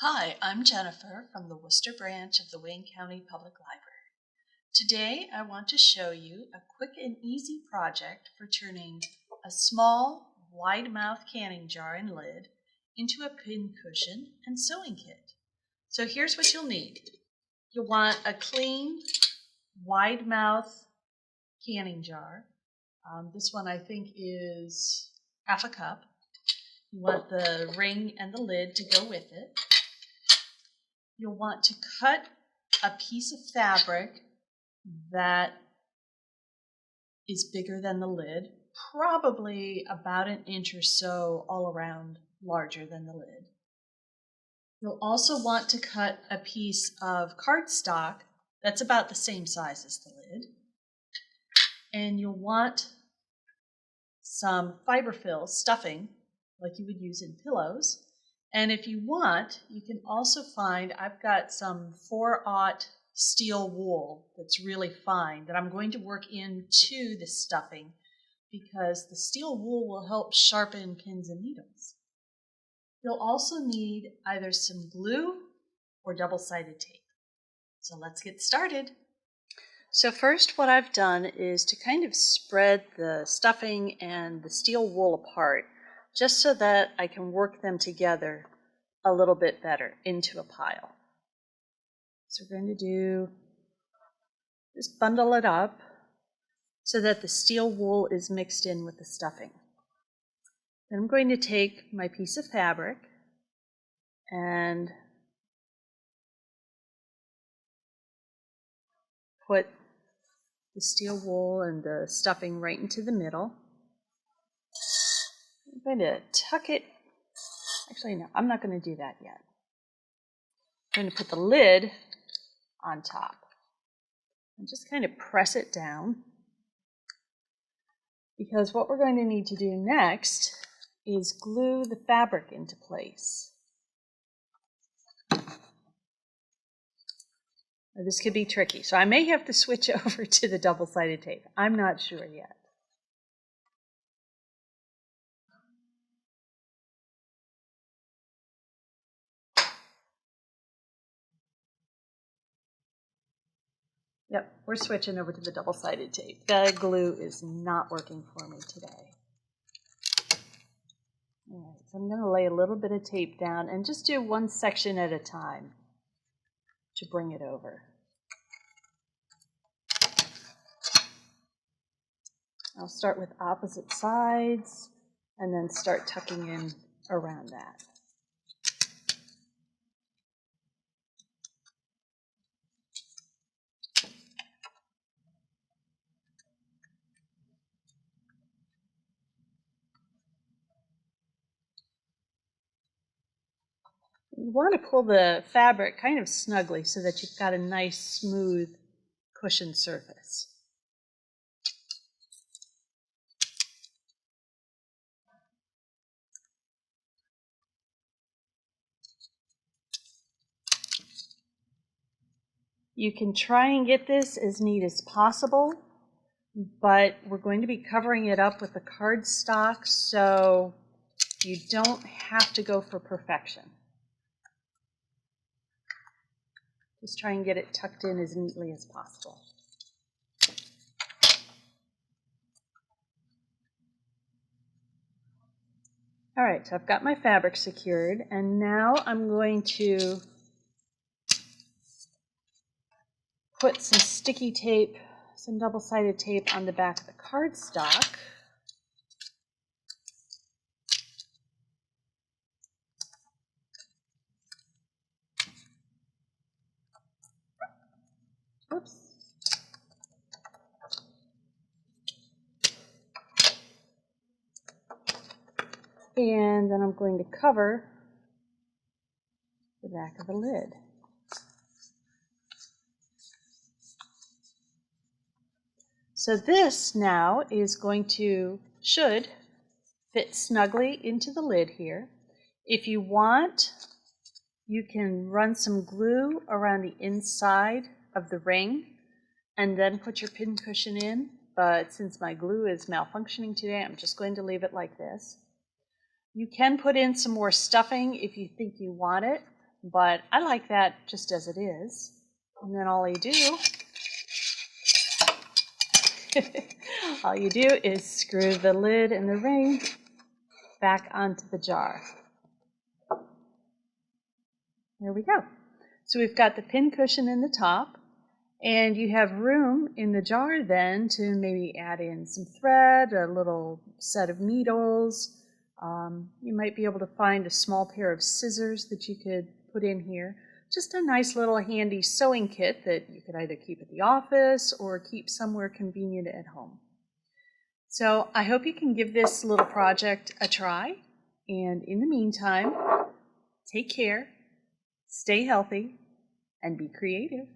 Hi, I'm Jennifer from the Worcester branch of the Wayne County Public Library. Today I want to show you a quick and easy project for turning a small, wide-mouth canning jar and lid into a pincushion and sewing kit. So here's what you'll need. You'll want a clean, wide-mouth canning jar. This one I think is half a cup. You want the ring and the lid to go with it. You'll want to cut a piece of fabric that is bigger than the lid, probably about an inch or so all around larger than the lid. You'll also want to cut a piece of cardstock that's about the same size as the lid. And you'll want some Fiberfill stuffing, like you would use in pillows. And if you want, you can also find, I've got some 4/0 steel wool that's really fine that I'm going to work into the stuffing because the steel wool will help sharpen pins and needles. You'll also need either some glue or double-sided tape. So let's get started. So first what I've done is to kind of spread the stuffing and the steel wool apart just so that I can work them together a little bit better into a pile. So we're going to just bundle it up so that the steel wool is mixed in with the stuffing. Then I'm going to take my piece of fabric and put the steel wool and the stuffing right into the middle. I'm going to tuck it. Actually, no, I'm not going to do that yet. I'm going to put the lid on top and just kind of press it down, because what we're going to need to do next is glue the fabric into place. Now, this could be tricky, so I may have to switch over to the double-sided tape. I'm not sure yet. Yep, we're switching over to the double-sided tape. The glue is not working for me today. All right, so I'm going to lay a little bit of tape down and just do one section at a time to bring it over. I'll start with opposite sides and then start tucking in around that. You want to pull the fabric kind of snugly so that you've got a nice, smooth, cushioned surface. You can try and get this as neat as possible, but we're going to be covering it up with the cardstock, so you don't have to go for perfection. Just try and get it tucked in as neatly as possible. All right, so I've got my fabric secured, and now I'm going to put some sticky tape, some double-sided tape on the back of the cardstock. Oops. And then I'm going to cover the back of the lid. So this now is going to, should fit snugly into the lid here. If you want, you can run some glue around the inside of the ring and then put your pincushion in. But since my glue is malfunctioning today, I'm just going to leave it like this. You can put in some more stuffing if you think you want it, but I like that just as it is. And then all you do is screw the lid and the ring back onto the jar. There we go. So we've got the pincushion in the top, and you have room in the jar then to maybe add in some thread, a little set of needles. You might be able to find a small pair of scissors that you could put in here. Just a nice little handy sewing kit that you could either keep at the office or keep somewhere convenient at home. So I hope you can give this little project a try. And in the meantime, take care, stay healthy, and be creative.